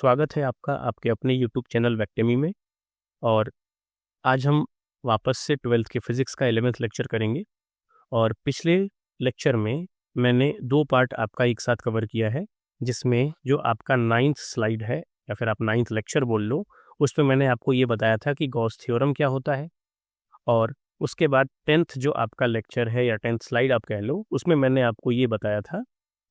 स्वागत है आपका आपके अपने यूट्यूब चैनल वेक्टेमी में। और आज हम वापस से 12th के फिज़िक्स का 11th लेक्चर करेंगे। और पिछले लेक्चर में मैंने 2 पार्ट आपका एक साथ कवर किया है, जिसमें जो आपका 9th स्लाइड है या फिर आप 9th लेक्चर बोल लो, उसमें मैंने आपको ये बताया था कि गॉस थ्योरम क्या होता है। और उसके बाद 10th जो आपका लेक्चर है या 10th स्लाइड आप कह लो, उसमें मैंने आपको ये बताया था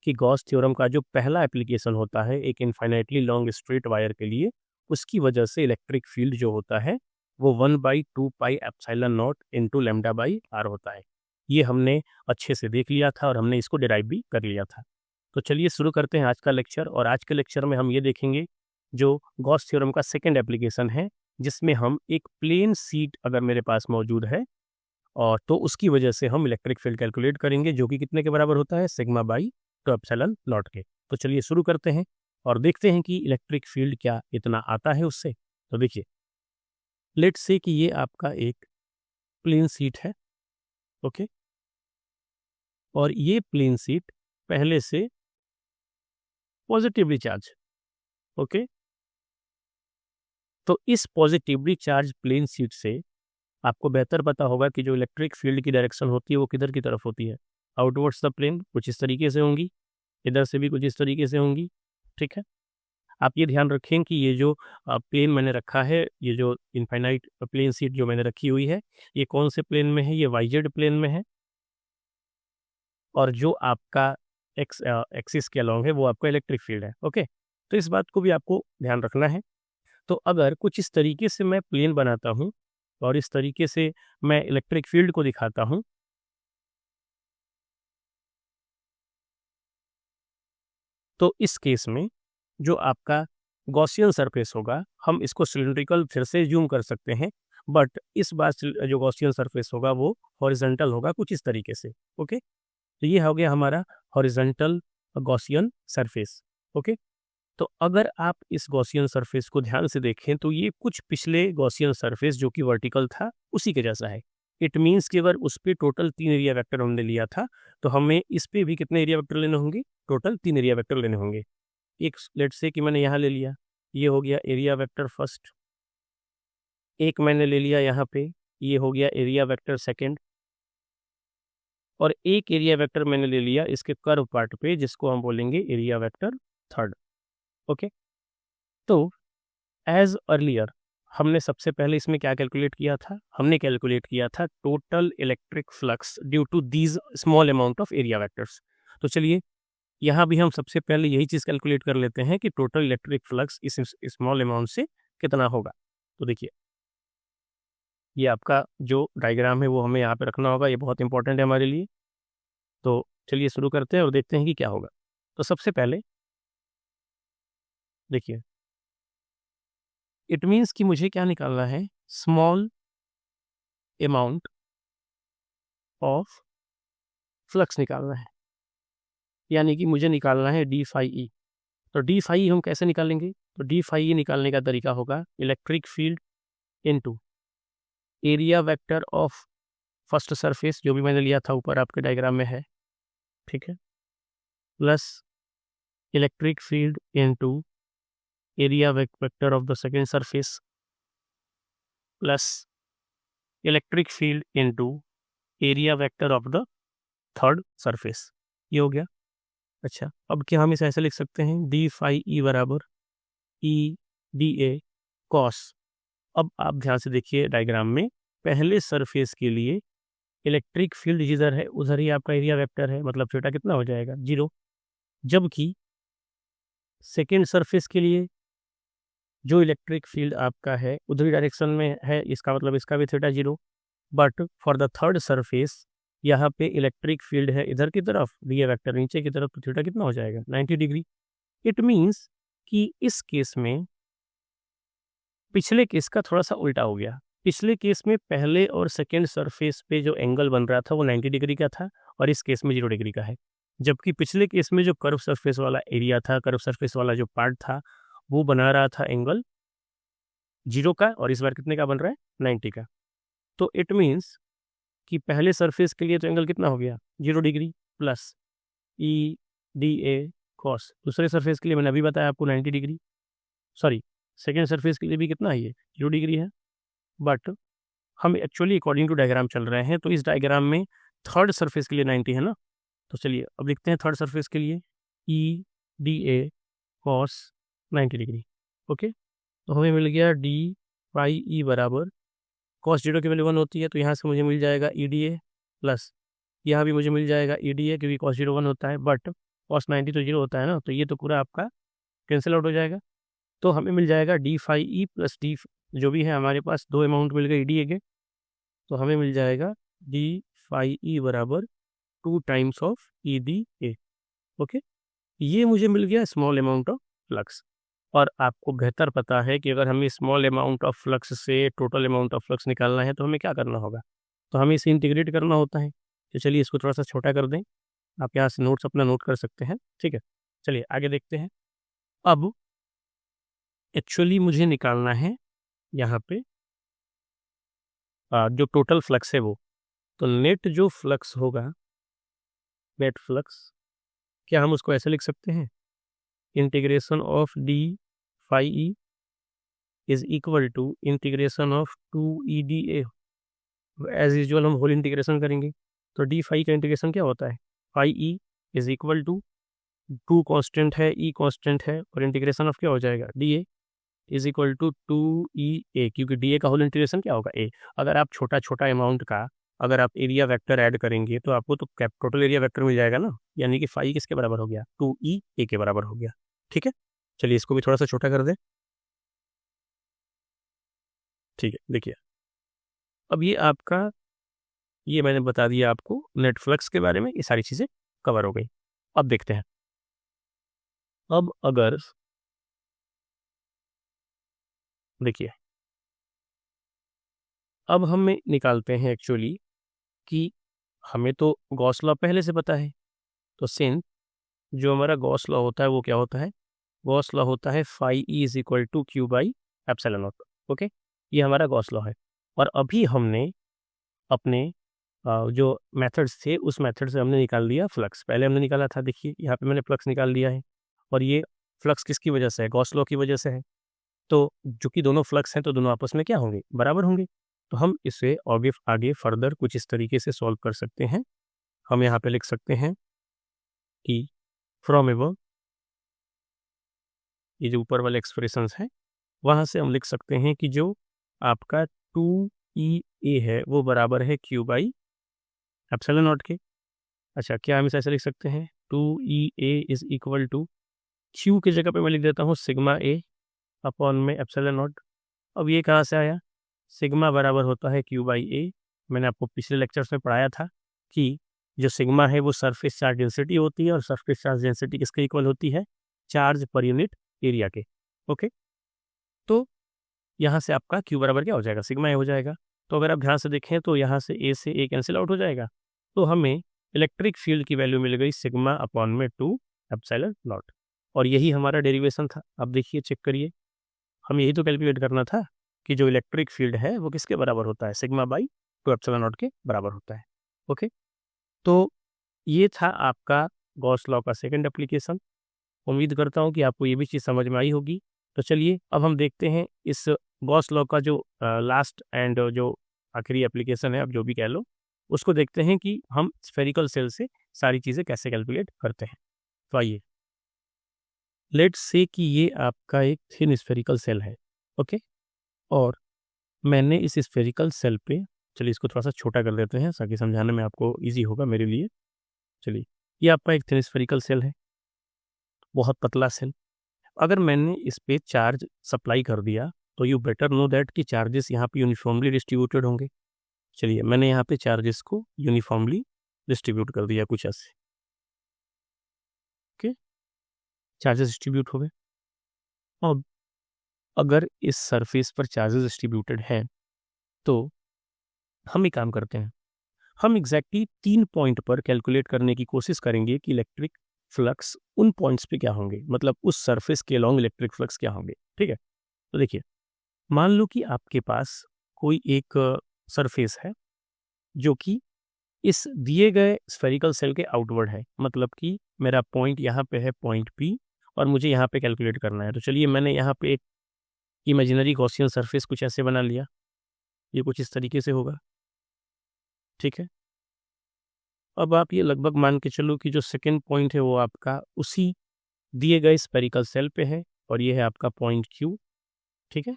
कि गॉस थ्योरम का जो पहला एप्लीकेशन होता है एक इनफाइनाइटली लॉन्ग स्ट्रेट वायर के लिए, उसकी वजह से इलेक्ट्रिक फील्ड जो होता है वो 1/2 pi epsilon not into lambda by r होता है। ये हमने अच्छे से देख लिया था और हमने इसको डिराइव भी कर लिया था। तो चलिए शुरू करते हैं आज का लेक्चर। और आज के लेक्चर में हम ये देखेंगे जो गॉस थ्योरम का सेकेंड एप्लीकेशन है, जिसमें हम एक प्लेन सीट अगर मेरे पास मौजूद है और तो उसकी वजह से हम इलेक्ट्रिक फील्ड कैलकुलेट करेंगे, जो कि कितने के बराबर होता है, सिग्मा बाई 2 एप्सिलॉन नॉट के। तो चलिए शुरू करते हैं और देखते हैं कि इलेक्ट्रिक फील्ड क्या इतना आता है उससे। तो देखिए, लेट्स से कि ये आपका एक प्लेन सीट है, ओके, और ये प्लेन सीट पहले से पॉजिटिवली चार्ज, ओके। तो इस पॉजिटिवली चार्ज प्लेन सीट से आपको बेहतर पता होगा कि जो इलेक्ट्रिक फील्ड की डायरेक्शन होती है वो किधर की तरफ होती है। आउटवर्ड्स द प्लेन कुछ इस तरीके से होंगी, इधर से भी कुछ इस तरीके से होंगी, ठीक है। आप ये ध्यान रखें कि ये जो प्लेन मैंने रखा है, ये जो इनफाइनाइट प्लेन सीट जो मैंने रखी हुई है, ये कौन से प्लेन में है, ये वाईजेड प्लेन में है। और जो आपका एक्सिस के अलॉन्ग है वो आपका इलेक्ट्रिक फील्ड है, ओके। तो इस बात को भी आपको ध्यान रखना है। तो अगर कुछ इस तरीके से मैं प्लेन बनाता हूँ और इस तरीके से मैं इलेक्ट्रिक फील्ड को दिखाता हूँ, तो इस केस में जो आपका गॉसियन सरफेस होगा, हम इसको सिलिंड्रिकल फिर से जूम कर सकते हैं, बट इस बार जो गॉसियन सरफेस होगा वो हॉरिजॉन्टल होगा कुछ इस तरीके से, ओके। तो ये हो गया हमारा हॉरिजॉन्टल गॉसियन सरफेस, ओके। तो अगर आप इस गॉसियन सरफेस को ध्यान से देखें तो ये कुछ पिछले गॉसियन सरफेस जो कि वर्टिकल था उसी के जैसा है। इट मीन्स कि अगर उस पर टोटल 3 एरिया वेक्टर हमने लिया था, तो हमें इस पे भी कितने एरिया वेक्टर लेने होंगे, टोटल 3 एरिया वेक्टर लेने होंगे। एक लेट्स से कि मैंने यहाँ ले लिया, ये हो गया एरिया वेक्टर फर्स्ट। एक मैंने ले लिया यहाँ पे, ये हो गया एरिया वेक्टर सेकेंड। और एक एरिया वेक्टर मैंने ले लिया इसके कर्व पार्ट पे, जिसको हम बोलेंगे एरिया वेक्टर थर्ड, ओके। तो एज अर्लियर हमने सबसे पहले इसमें क्या कैलकुलेट किया था, हमने कैलकुलेट किया था total electric flux due to these small amount of area vectors. तो चलिए यहाँ भी हम सबसे पहले यही चीज़ कैलकुलेट कर लेते हैं कि टोटल इलेक्ट्रिक फ्लक्स इस स्मॉल अमाउंट से कितना होगा। तो देखिए, ये आपका जो डायग्राम है वो हमें यहाँ पे रखना होगा, ये बहुत इंपॉर्टेंट है हमारे लिए। तो चलिए शुरू करते हैं और देखते हैं कि क्या होगा। तो सबसे पहले देखिए, इट मीन्स कि मुझे क्या निकालना है, स्मॉल अमाउंट ऑफ फ्लक्स निकालना है, यानी कि मुझे निकालना है डी फाई ई। तो डी फाई हम कैसे निकालेंगे, तो डी फाई निकालने का तरीका होगा electric field into area vector of first surface, जो भी मैंने लिया था ऊपर आपके डायग्राम में है, ठीक है, plus electric field into area vector of the second surface plus electric field into area vector of the third surface. ये हो गया। अच्छा, अब क्या हम इसे ऐसे लिख सकते हैं, डी फाई ई बराबर ई डी ए कॉस। अब आप ध्यान से देखिए डायग्राम में, पहले सरफेस के लिए इलेक्ट्रिक फील्ड जिधर है उधर ही आपका एरिया वेक्टर है, मतलब थीटा कितना हो जाएगा, 0। जबकि सेकेंड सरफेस के लिए जो इलेक्ट्रिक फील्ड आपका है उधरी डायरेक्शन में है, इसका मतलब इसका भी theta 0। But for the third surface यहाँ पे इलेक्ट्रिक फील्ड है इधर की तरफ, ये वेक्टर नीचे की तरफ, तो थीटा कितना हो जाएगा, 90 डिग्री। इट मीन्स कि इस केस में पिछले केस का थोड़ा सा उल्टा हो गया। पिछले केस में पहले और सेकेंड सरफेस पे जो एंगल बन रहा था वो 90 डिग्री का था और इस केस में 0 डिग्री का है। जबकि पिछले केस में जो कर्व सरफेस वाला एरिया था, कर्व सरफेस वाला जो पार्ट था, वो बना रहा था एंगल 0 का, और इस बार कितने का बन रहा है, 90 का। तो इट मीन्स कि पहले सरफेस के लिए तो एंगल कितना हो गया, 0 डिग्री प्लस ई डी ए कॉस। दूसरे सरफेस के लिए मैंने अभी बताया आपको 90 डिग्री। सॉरी सेकेंड सरफेस के लिए भी कितना है, ये 0 डिग्री है। बट हम एक्चुअली अकॉर्डिंग टू डायग्राम चल रहे हैं, तो इस डायग्राम में थर्ड सरफेस के लिए 90 है ना। तो चलिए अब लिखते हैं थर्ड सरफेस के लिए ई डी ए कॉस 90 डिग्री। ओके, तो हमें मिल गया डी फाई ई बराबर कॉस 0 की वैल्यू 1 होती है, तो यहाँ से मुझे मिल जाएगा ई डी ए प्लस यहाँ भी मुझे मिल जाएगा ई डी ए, क्योंकि कॉस 0 1 होता है, बट कॉस 90 तो 0 होता है ना, तो ये तो पूरा आपका कैंसिल आउट हो जाएगा। तो हमें मिल जाएगा d phi E plus d, जो भी है हमारे पास दो अमाउंट मिल गए ई डी ए के, तो हमें मिल जाएगा डी फाई ई बराबर 2 times of E d A. Okay, ये मुझे मिल गया स्मॉल अमाउंट ऑफ फ्लक्स। और आपको बेहतर पता है कि अगर हमें स्मॉल अमाउंट ऑफ फ्लक्स से टोटल अमाउंट ऑफ फ्लक्स निकालना है तो हमें क्या करना होगा, तो हमें इसे इंटीग्रेट करना होता है। तो चलिए इसको थोड़ा सा छोटा कर दें, आप यहाँ से नोट्स अपना नोट कर सकते हैं, ठीक है। चलिए आगे देखते हैं। अब एक्चुअली मुझे निकालना है यहाँ पे जो टोटल फ्लक्स है वो, तो नेट जो फ्लक्स होगा, नेट फ्लक्स, क्या हम उसको ऐसे लिख सकते हैं, integration of d phi E is equal to integration of 2 E d A. As usual हम होल इंटीग्रेशन करेंगे, तो डी फाई का इंटीग्रेशन क्या होता है, phi E is equal to 2 constant है, ई कांस्टेंट है, और इंटीग्रेशन ऑफ क्या हो जाएगा, d A is equal to 2 E A, क्योंकि डी ए का होल इंटीग्रेशन क्या होगा, ए। अगर आप छोटा छोटा अमाउंट का अगर आप एरिया वेक्टर ऐड करेंगे तो आपको तो टोटल एरिया वेक्टर मिल जाएगा ना, यानी कि फाई किसके बराबर हो गया, 2 ई ए के बराबर हो गया। ठीक है, चलिए इसको भी थोड़ा सा छोटा कर दें। ठीक है, देखिए अब ये आपका, ये मैंने बता दिया आपको नेट फ्लक्स के बारे में, ये सारी चीज़ें कवर हो गई। अब देखते हैं, अब अगर देखिए अब हमें निकालते हैं एक्चुअली कि हमें तो गॉस लॉ पहले से पता है, तो सिंस जो हमारा गॉस लॉ होता है वो क्या होता है, गॉस लॉ होता है phi E is equal to q by epsilon not. Okay, ये हमारा गॉस लॉ है। और अभी हमने अपने जो मेथड्स थे उस मेथड से हमने निकाल लिया फ्लक्स। पहले हमने निकाला था, देखिए यहाँ पे मैंने फ्लक्स निकाल लिया है, और ये फ्लक्स किसकी वजह से है, गॉस लॉ की वजह से है। तो चूंकि दोनों फ्लक्स हैं तो दोनों आपस में क्या होंगे, बराबर होंगे। तो हम इसे आगे फर्दर कुछ इस तरीके से सॉल्व कर सकते हैं। हम यहाँ पे लिख सकते हैं कि फ्रॉम एबव, ये जो ऊपर वाले एक्सप्रेशंस हैं वहाँ से हम लिख सकते हैं कि जो आपका 2 ई ए है वो बराबर है क्यू बाई एप्सिलॉन नॉट के। अच्छा, क्या हम इसे ऐसे लिख सकते हैं, 2 E A is equal to Q की जगह पे मैं लिख देता हूँ सिग्मा ए अपॉन में एप्सिलॉन नॉट। अब ये कहाँ से आया, सिग्मा बराबर होता है क्यू बाई ए। मैंने आपको पिछले लेक्चर्स में पढ़ाया था कि जो सिग्मा है वो सरफेस चार्ज डेंसिटी होती है, और सरफेस चार्ज डेंसिटी किसके इक्वल होती है, चार्ज पर यूनिट एरिया के। ओके, तो यहाँ से आपका क्यू बराबर क्या हो जाएगा, सिग्मा ए हो जाएगा। तो अगर आप ध्यान से देखें तो यहाँ से ए से ए कैंसिल आउट हो जाएगा, तो हमें इलेक्ट्रिक फील्ड की वैल्यू मिल गई सिग्मा अपॉन में 2 एप्सिलॉन नॉट। और यही हमारा डेरिवेशन था। अब देखिए, चेक करिए, हमें यही तो कैलकुलेट करना था कि जो इलेक्ट्रिक फील्ड है वो किसके बराबर होता है, सिग्मा बाई 2 एप्सिलॉन नॉट के बराबर होता है। ओके, तो ये था आपका गॉस लॉ का सेकंड एप्लीकेशन। उम्मीद करता हूँ कि आपको ये भी चीज़ समझ में आई होगी। तो चलिए अब हम देखते हैं इस गॉस लॉ का जो लास्ट एंड जो आखिरी एप्लीकेशन है, आप जो भी कह लो, उसको देखते हैं कि हम स्फेरिकल सेल से सारी चीज़ें कैसे कैलकुलेट करते हैं। तो आइए, लेट्स से कि ये आपका एक थिन स्फेरिकल सेल है। ओके, और मैंने इस स्फेरिकल सेल पे, चलिए इसको थोड़ा सा छोटा कर देते हैं ताकि समझाने में आपको ईजी होगा मेरे लिए। चलिए, ये आपका एक थिन स्फेरिकल सेल है, बहुत पतला सेल। अगर मैंने इस पे चार्ज सप्लाई कर दिया तो यू बेटर नो दैट कि चार्जेस यहाँ पे यूनिफॉर्मली डिस्ट्रीब्यूटेड होंगे। चलिए, मैंने यहाँ पे चार्जेस को यूनिफॉर्मली डिस्ट्रीब्यूट कर दिया कुछ ऐसे। ओके, चार्जेस डिस्ट्रीब्यूट हो गए। अब अगर इस सरफेस पर चार्जेस डिस्ट्रीब्यूटेड है तो हम एक काम करते हैं, हम एग्जैक्टली 3 पॉइंट पर कैलकुलेट करने की कोशिश करेंगे कि इलेक्ट्रिक फ्लक्स उन पॉइंट्स पे क्या होंगे, मतलब उस सरफेस के अलोंग इलेक्ट्रिक फ्लक्स क्या होंगे। ठीक है, तो देखिए, मान लो कि आपके पास कोई एक सरफेस है जो कि इस दिए गए स्फेरिकल सेल के आउटवर्ड है, मतलब कि मेरा पॉइंट यहाँ पे है पॉइंट पी, और मुझे यहाँ पे कैलकुलेट करना है। तो चलिए मैंने यहाँ पे एक इमेजिनरी गॉसियन सरफेस कुछ ऐसे बना लिया, ये कुछ इस तरीके से होगा, ठीक है। अब आप ये लगभग मान के चलो कि जो सेकेंड पॉइंट है वो आपका उसी दिए गए स्फेरिकल सेल पे है और ये है आपका पॉइंट Q, ठीक है।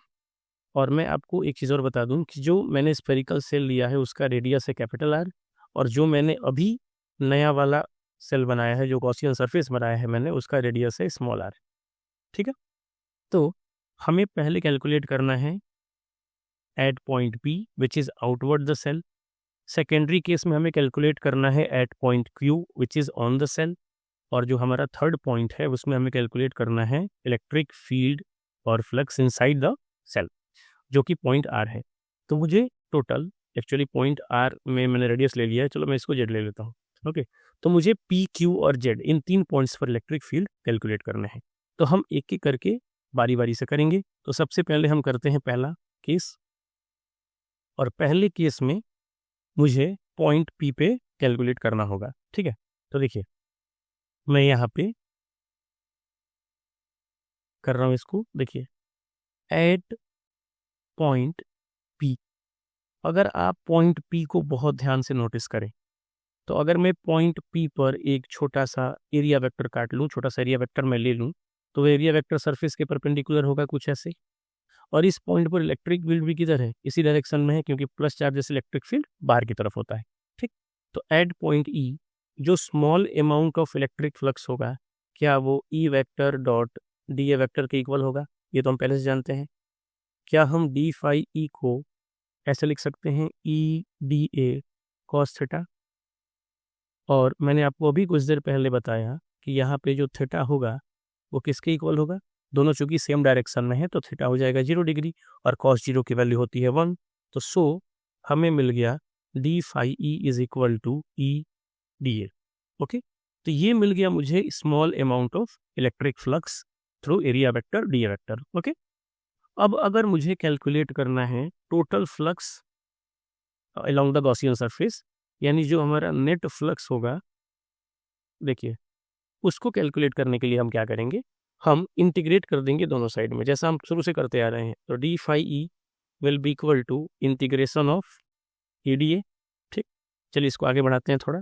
और मैं आपको एक चीज़ और बता दूं कि जो मैंने स्फेरिकल सेल लिया है उसका रेडियस है कैपिटल R, और जो मैंने अभी नया वाला सेल बनाया है, जो गॉसियन सरफेस बनाया है मैंने, उसका रेडियस है स्मॉल r, ठीक है। तो हमें पहले कैलकुलेट करना है at point P which is outward the shell. Secondary case में हमें कैलकुलेट करना है at point Q which is on the shell. और जो हमारा थर्ड पॉइंट है उसमें हमें कैलकुलेट करना है इलेक्ट्रिक फील्ड और फ्लक्स इनसाइड द सेल, जो कि पॉइंट R है। तो मुझे टोटल एक्चुअली पॉइंट R में मैंने रेडियस ले लिया है, चलो मैं इसको Z ले लेता हूँ, ओके। तो मुझे P, Q और Z इन 3 पॉइंट्स पर इलेक्ट्रिक फील्ड कैलकुलेट करने हैं। तो हम एक एक करके बारी बारी से करेंगे। तो सबसे पहले हम करते हैं पहला केस, और पहले केस में मुझे पॉइंट P पे कैलकुलेट करना होगा, ठीक है। तो देखिए मैं यहाँ पे कर रहा हूँ इसको, देखिए एट पॉइंट P। अगर आप पॉइंट P को बहुत ध्यान से नोटिस करें तो अगर मैं पॉइंट P पर एक छोटा सा एरिया वेक्टर काट लूँ, छोटा सा एरिया वेक्टर मैं ले लूँ, तो एरिया वेक्टर सरफेस के परपेंडिकुलर होगा कुछ ऐसे। और इस पॉइंट पर इलेक्ट्रिक फील्ड भी किधर है, इसी डायरेक्शन में है, क्योंकि प्लस चार्ज से इलेक्ट्रिक फील्ड बाहर की तरफ होता है, ठीक। तो एट पॉइंट E जो small amount of electric flux होगा, क्या वो E vector dot D A vector के इक्वल होगा? ये तो हम पहले से जानते हैं। क्या हम डी फाई ई को ऐसे लिख सकते हैं ई डी ए कॉस थीटा? और मैंने आपको अभी कुछ देर पहले बताया कि यहाँ पे जो थीटा होगा वो किसके इक्वल होगा? दोनों चूंकि सेम डायरेक्शन में है तो थीटा हो जाएगा 0 डिग्री और कॉस 0 की वैल्यू होती है 1। तो सो हमें मिल गया d phi E is equal to E d A, okay. तो ये मिल गया मुझे small amount of electric flux through area vector d A vector, okay. अब अगर मुझे कैलकुलेट करना है total flux along the Gaussian surface, यानी जो हमारा नेट फ्लक्स होगा, देखिए उसको कैलकुलेट करने के लिए हम क्या करेंगे, हम इंटीग्रेट कर देंगे दोनों साइड में, जैसा हम शुरू से करते आ रहे हैं। तो d phi E will be equal to integration of E d A, ठीक। चलिए इसको आगे बढ़ाते हैं थोड़ा,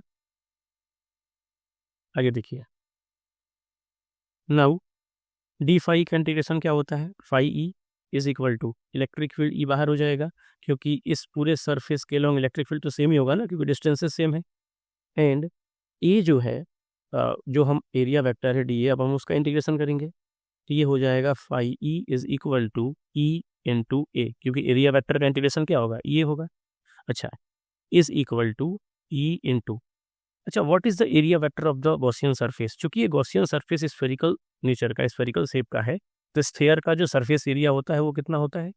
आगे देखिए। नाउ डी फाई का इंटीग्रेशन क्या होता है, phi E is equal to electric field, E बाहर हो जाएगा क्योंकि इस पूरे सरफेस के लॉन्ग इलेक्ट्रिक फील्ड तो सेम ही होगा ना, क्योंकि डिस्टेंसेस सेम है। एंड ए जो है जो हम एरिया वेक्टर है डी ए, अब हम उसका इंटीग्रेशन करेंगे तो ये हो जाएगा phi E is equal to E into A, क्योंकि एरिया वेक्टर का इंटीग्रेशन क्या होगा, ये होगा। अच्छा, is equal to E into, अच्छा what is the area vector of the Gaussian surface? चूंकि ये गॉसियन सरफेस स्फेरिकल नेचर का, स्फेरिकल शेप का है, तो स्फेयर का जो सरफेस एरिया होता है वो कितना होता है,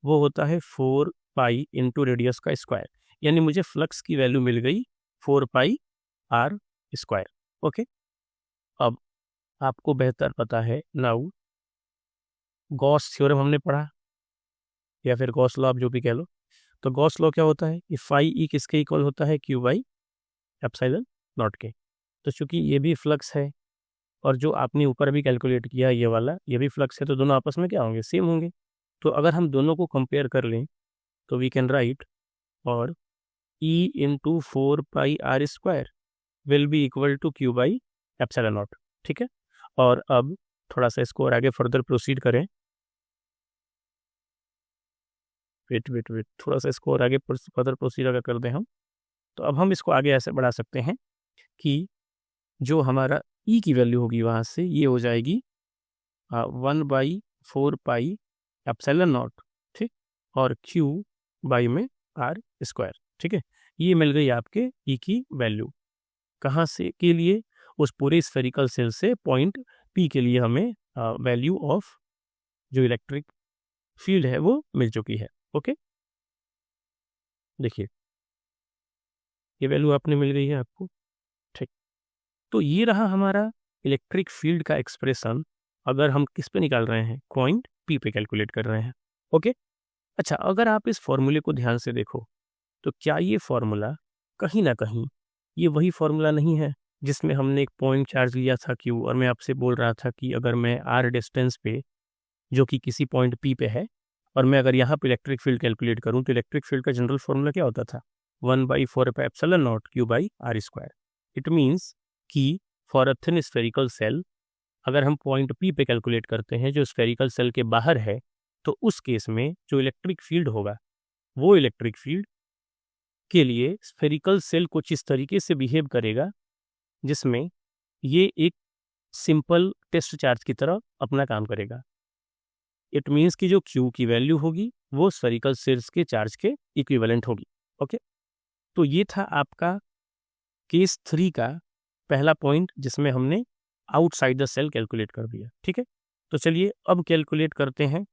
वो होता है 4 पाई इंटू रेडियस का स्क्वायर। यानी मुझे फ्लक्स की वैल्यू मिल गई 4 पाई आर स्क्वायर, ओके। अब आपको बेहतर पता है, नाउ गॉस थ्योरम हमने पढ़ा, या फिर गॉस लॉ आप जो भी कह लो। तो गॉस लॉ क्या होता है कि फाई ई किसके इक्वल होता है, क्यू बाई एप्सिलॉन नॉट के। तो चूंकि ये भी फ्लक्स है और जो आपने ऊपर भी कैलकुलेट किया ये वाला, ये भी फ्लक्स है, तो दोनों आपस में क्या होंगे, सेम होंगे। तो अगर हम दोनों को कंपेयर कर लें तो वी कैन राइट और E into 4 pi r square will be equal to q by epsilon not, ठीक है। और अब थोड़ा सा इसको और आगे फर्दर प्रोसीड करें, वेट थोड़ा सा इसको और आगे फर्दर प्रोसीड अगर कर दें हम, तो अब हम इसको आगे ऐसे बढ़ा सकते हैं कि जो हमारा ई की वैल्यू होगी वहाँ से ये हो जाएगी 1/4 पाई एप्सिलॉन नॉट, ठीक, और क्यू बाई में आर स्क्वायर, ठीक है। ये मिल गई आपके ई की वैल्यू, कहाँ से के लिए, उस पूरे स्फेरिकल सेल से पॉइंट पी के लिए हमें वैल्यू ऑफ जो इलेक्ट्रिक फील्ड है वो मिल चुकी है, ओके। देखिए ये वैल्यू आपने मिल गई है आपको, ठीक। तो ये रहा हमारा इलेक्ट्रिक फील्ड का एक्सप्रेशन, अगर हम किस पे निकाल रहे हैं, पॉइंट पी पे कैलकुलेट कर रहे हैं, ओके। अच्छा, अगर आप इस फॉर्मूले को ध्यान से देखो तो क्या ये फॉर्मूला कहीं ना कहीं ये वही फॉर्मूला नहीं है जिसमें हमने एक पॉइंट चार्ज लिया था Q, और मैं आपसे बोल रहा था कि अगर मैं R डिस्टेंस पे, जो कि किसी पॉइंट P पे है, और मैं अगर यहाँ पे इलेक्ट्रिक फील्ड कैलकुलेट करूँ, तो इलेक्ट्रिक फील्ड का जनरल फॉर्मूला क्या होता था? 1/4πε0 Q/r²। इट मीन्स कि for a thin spherical shell, अगर हम पॉइंट P पे कैलकुलेट करते हैं जो स्फेरिकल सेल के बाहर है, तो उस केस में जो इलेक्ट्रिक फील्ड होगा, वो इलेक्ट्रिक फील्ड के लिए स्फेरिकल सेल कुछ इस तरीके से बिहेव करेगा जिसमें ये एक सिंपल टेस्ट चार्ज की तरह अपना काम करेगा। इट मीन्स कि जो Q की वैल्यू होगी वो स्फेरिकल सेल्स के चार्ज के इक्विवेलेंट होगी। ओके, तो ये था आपका केस 3 का पहला पॉइंट, जिसमें हमने आउटसाइड द सेल कैलकुलेट कर दिया। ठीक है, तो चलिए अब कैलकुलेट करते हैं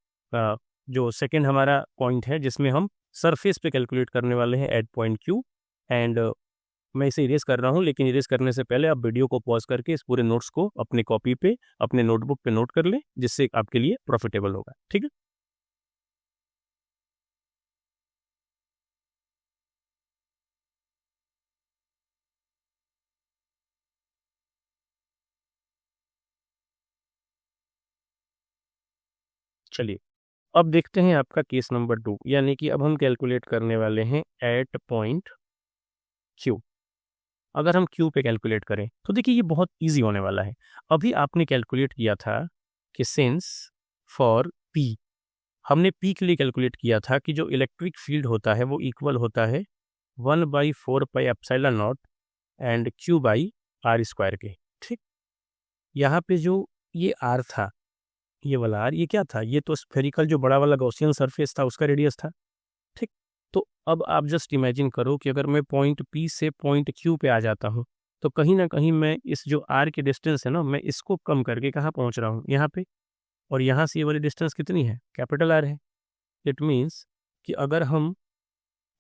जो सेकेंड हमारा पॉइंट है, जिसमें हम सरफेस पे कैलकुलेट करने वाले हैं एट पॉइंट Q। एंड मैं इसे इरेज कर रहा हूँ, लेकिन इरेज करने से पहले आप वीडियो को पॉज करके इस पूरे नोट्स को अपने कॉपी पे, अपने नोटबुक पे नोट कर लें, जिससे आपके लिए प्रॉफिटेबल होगा। ठीक है, चलिए अब देखते हैं आपका केस नंबर 2, यानी कि अब हम कैलकुलेट करने वाले हैं एट पॉइंट Q। अगर हम Q पे कैलकुलेट करें तो देखिए ये बहुत इजी होने वाला है। अभी आपने कैलकुलेट किया था कि सिंस फॉर P, हमने P के लिए कैलकुलेट किया था कि जो इलेक्ट्रिक फील्ड होता है वो इक्वल होता है 1/4πε0 एंड Q/r² के। ठीक, यहाँ पे जो ये R था, ये वाला R, ये क्या था? ये तो स्फेरिकल जो बड़ा वाला गॉसियन सरफेस था उसका रेडियस था। ठीक, तो अब आप जस्ट इमेजिन करो कि अगर मैं पॉइंट P से पॉइंट Q पे आ जाता हूँ, तो कहीं ना कहीं मैं इस जो R की डिस्टेंस है ना, मैं इसको कम करके कहाँ पहुँच रहा हूँ? यहाँ पे। और यहाँ से ये वाली डिस्टेंस कितनी है? कैपिटल R है। इट मीन्स कि अगर हम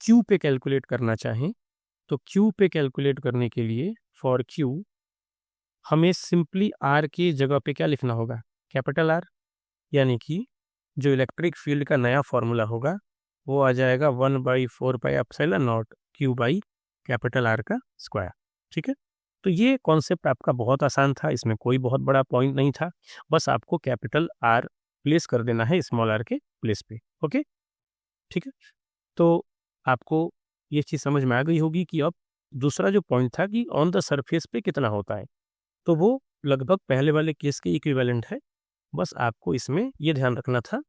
Q पे कैलकुलेट करना चाहें, तो Q पे कैलकुलेट करने के लिए फॉर Q हमें सिंपली R की जगह पे क्या लिखना होगा? Capital R। यानी कि जो इलेक्ट्रिक फील्ड का नया फॉर्मूला होगा वो आ जाएगा 1/4πε0 Q/R का स्क्वायर। ठीक है, तो ये कॉन्सेप्ट आपका बहुत आसान था, इसमें कोई बहुत बड़ा पॉइंट नहीं था, बस आपको कैपिटल R प्लेस कर देना है स्मॉल r के प्लेस पे। ओके, ठीक है, तो आपको ये चीज़ समझ में आ गई होगी कि अब दूसरा जो पॉइंट था कि ऑन द सरफेस पे कितना होता है, तो वो लगभग पहले वाले केस के इक्विवेलेंट है। बस आपको इसमें ये ध्यान रखना था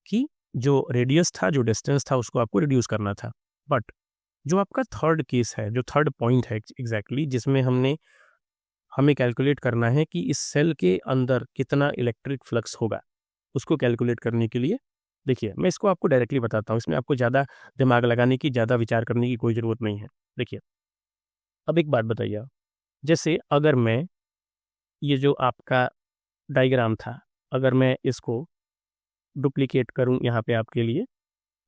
कि जो रेडियस था, जो डिस्टेंस था, उसको आपको रिड्यूस करना था। बट जो आपका थर्ड केस है, जो थर्ड पॉइंट है एग्जैक्टली, जिसमें हमें कैलकुलेट करना है कि इस सेल के अंदर कितना इलेक्ट्रिक फ्लक्स होगा, उसको कैलकुलेट करने के लिए देखिए मैं इसको आपको डायरेक्टली बताता हूँ, इसमें आपको ज़्यादा दिमाग लगाने की, ज़्यादा विचार करने की कोई ज़रूरत नहीं है। देखिए अब एक बात बताइए आप, जैसे अगर मैं ये जो आपका डायग्राम था, अगर मैं इसको डुप्लीकेट करूं यहाँ पे आपके लिए,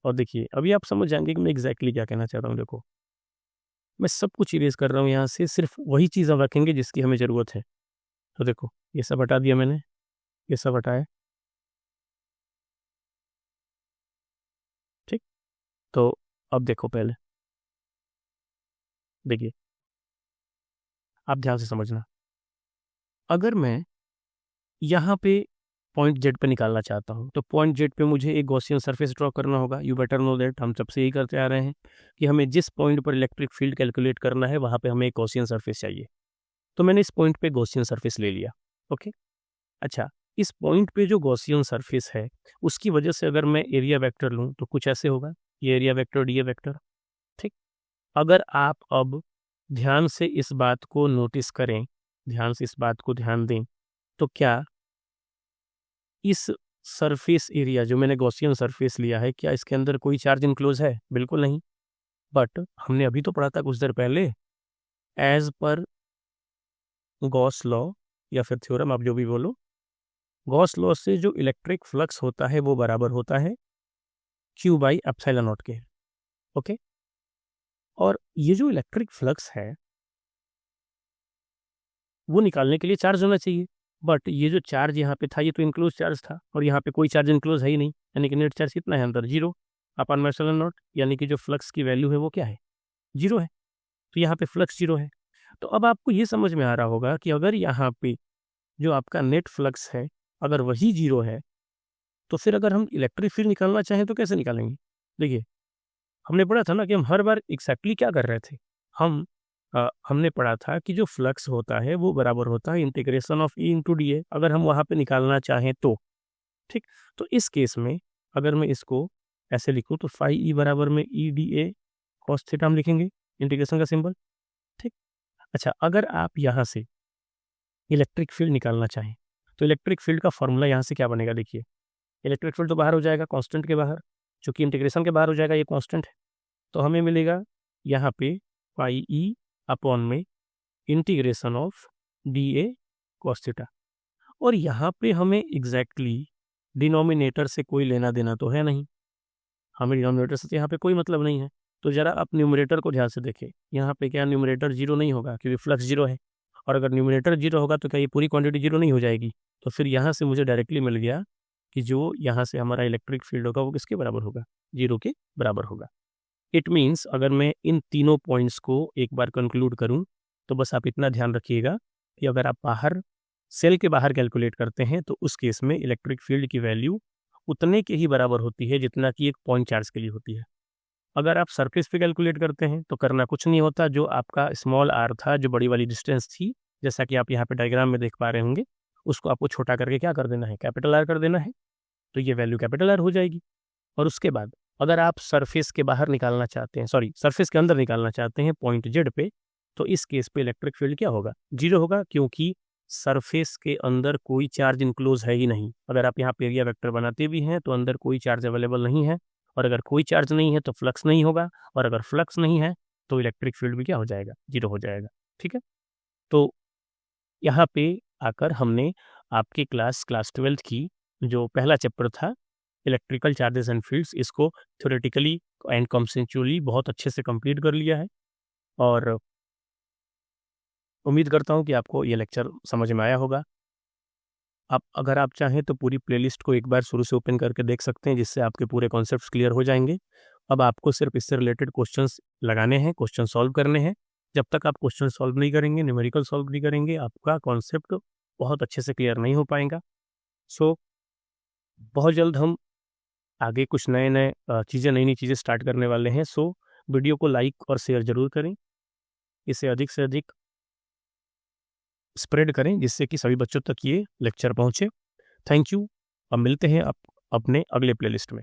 और देखिए अभी आप समझ जाएंगे कि मैं एग्जैक्टली क्या कहना चाह रहा हूँ। देखो मैं सब कुछ इरेज कर रहा हूँ यहाँ से, सिर्फ वही चीज़ हम रखेंगे जिसकी हमें ज़रूरत है। तो देखो ये सब हटा दिया मैंने, ये सब हटाया। ठीक, तो अब देखो पहले, देखिए आप ध्यान से समझना, अगर मैं यहाँ पे पॉइंट जेड पे निकालना चाहता हूँ, तो पॉइंट जेड पे मुझे एक गॉसियन सरफेस ड्रॉ करना होगा। यू बेटर नो दैट, हम सबसे यही करते आ रहे हैं कि हमें जिस पॉइंट पर इलेक्ट्रिक फील्ड कैलकुलेट करना है वहाँ पे हमें एक गॉसियन सरफेस चाहिए। तो मैंने इस पॉइंट पे गॉसियन सरफेस ले लिया। ओके, अच्छा, इस पॉइंट पे जो गॉसियन सरफेस है उसकी वजह से अगर मैं एरिया वेक्टर लूँ तो कुछ ऐसे होगा, ये area vector d A vector. ठीक, अगर आप अब ध्यान से इस बात को नोटिस करें, ध्यान से इस बात को ध्यान दें, तो क्या इस सरफेस एरिया जो मैंने गॉसियन सरफेस लिया है, क्या इसके अंदर कोई चार्ज इनक्लोज है? बिल्कुल नहीं। बट हमने अभी तो पढ़ा था कुछ देर पहले, एज पर गॉस लॉ या फिर थ्योरम, आप जो भी बोलो, गॉस लॉ से जो इलेक्ट्रिक फ्लक्स होता है वो बराबर होता है Q/ε0 के। ओके, और ये जो इलेक्ट्रिक फ्लक्स है वो निकालने के लिए चार्ज होना चाहिए, बट ये जो चार्ज यहाँ पे था ये तो इनक्लोज चार्ज था, और यहाँ पे कोई चार्ज इनक्लोज है ही नहीं, यानी कि नेट चार्ज कितना है अंदर? 0/ε0, यानी कि जो फ्लक्स की वैल्यू है वो क्या है? 0 है। तो यहाँ पे फ्लक्स 0 है। तो अब आपको ये समझ में आ रहा होगा कि अगर यहाँ पे जो आपका नेट फ्लक्स है अगर वही 0 है, तो फिर अगर हम इलेक्ट्रिक फील्ड निकालना चाहें तो कैसे निकालेंगे? देखिए, हमने पढ़ा था ना कि हम हर बार एग्जैक्टली क्या कर रहे थे। हमने पढ़ा था कि जो फ्लक्स होता है वो बराबर होता है integration of E into D A, अगर हम वहाँ पे निकालना चाहें तो। ठीक, तो इस केस में अगर मैं इसको ऐसे लिखूं तो फाई ई बराबर में ई डी ए कॉस थीटा हम लिखेंगे, इंटीग्रेशन का सिंबल। ठीक, अच्छा, अगर आप यहाँ से इलेक्ट्रिक फील्ड निकालना चाहें तो इलेक्ट्रिक फील्ड का फॉर्मूला यहाँ से क्या बनेगा? देखिए, इलेक्ट्रिक फील्ड तो बाहर हो जाएगा कांस्टेंट के बाहर, चूंकि इंटीग्रेशन के बाहर हो जाएगा, ये कांस्टेंट है, तो हमें मिलेगा यहाँ पे पाई ई अपॉन में integration of D A cos theta. और यहाँ पे हमें एग्जैक्टली डिनोमिनेटर से कोई लेना देना तो है नहीं, हमें डिनोमिनेटर से यहाँ पे कोई मतलब नहीं है। तो जरा आप न्यूमरेटर को ध्यान से देखें, यहाँ पे क्या न्यूमरेटर 0 नहीं होगा क्योंकि फ्लक्स 0 है, और अगर न्यूमरेटर 0 होगा तो क्या ये पूरी क्वांटिटी 0 नहीं हो जाएगी? तो फिर यहाँ से मुझे डायरेक्टली मिल गया कि जो यहाँ से हमारा इलेक्ट्रिक फील्ड होगा वो किसके बराबर होगा? 0 के बराबर होगा। इट मीन्स अगर मैं इन तीनों पॉइंट्स को एक बार कंक्लूड करूं तो बस आप इतना ध्यान रखिएगा कि अगर आप बाहर सेल के बाहर कैलकुलेट करते हैं तो उस केस में इलेक्ट्रिक फील्ड की वैल्यू उतने के ही बराबर होती है जितना कि एक पॉइंट चार्ज के लिए होती है। अगर आप सरफेस पे कैलकुलेट करते हैं तो करना कुछ नहीं होता, जो आपका स्मॉल आर था, जो बड़ी वाली डिस्टेंस थी, जैसा कि आप यहाँ पे डायग्राम में देख पा रहे होंगे, उसको आपको छोटा करके क्या कर देना है? कैपिटल आर कर देना है, तो ये वैल्यू कैपिटल आर हो जाएगी। और उसके बाद अगर आप सरफेस के बाहर निकालना चाहते हैं, सॉरी सरफेस के अंदर निकालना चाहते हैं पॉइंट जेड पे, तो इस केस पे इलेक्ट्रिक फील्ड क्या होगा? 0 होगा, क्योंकि सरफेस के अंदर कोई चार्ज इनक्लोज है ही नहीं। अगर आप यहाँ पे एरिया वेक्टर बनाते भी हैं तो अंदर कोई चार्ज अवेलेबल नहीं है, और अगर कोई चार्ज नहीं है तो फ्लक्स नहीं होगा, और अगर फ्लक्स नहीं है तो इलेक्ट्रिक फील्ड भी क्या हो जाएगा? 0 हो जाएगा। ठीक है, तो यहाँ पे आकर हमने आपकी क्लास 12th की जो पहला चैप्टर था इलेक्ट्रिकल चार्जेस एंड फील्ड्स, इसको थ्योरेटिकली एंड कॉन्सेप्चुअली बहुत अच्छे से कंप्लीट कर लिया है, और उम्मीद करता हूँ कि आपको ये लेक्चर समझ में आया होगा। आप अगर आप चाहें तो पूरी प्लेलिस्ट को एक बार शुरू से ओपन करके देख सकते हैं, जिससे आपके पूरे कॉन्सेप्ट्स क्लियर हो जाएंगे। अब आपको सिर्फ इससे रिलेटेड क्वेश्चंस लगाने हैं, क्वेश्चन सॉल्व करने हैं। जब तक आप क्वेश्चन सॉल्व नहीं करेंगे, न्यूमेरिकल सॉल्व नहीं करेंगे, आपका कॉन्सेप्ट बहुत अच्छे से क्लियर नहीं हो पाएगा। सो बहुत जल्द हम आगे कुछ नए नई चीज़ें स्टार्ट करने वाले हैं। सो वीडियो को लाइक और शेयर जरूर करें, इसे अधिक से अधिक स्प्रेड करें, जिससे कि सभी बच्चों तक ये लेक्चर पहुंचे। Thank you. अब मिलते हैं अपने अगले प्लेलिस्ट में।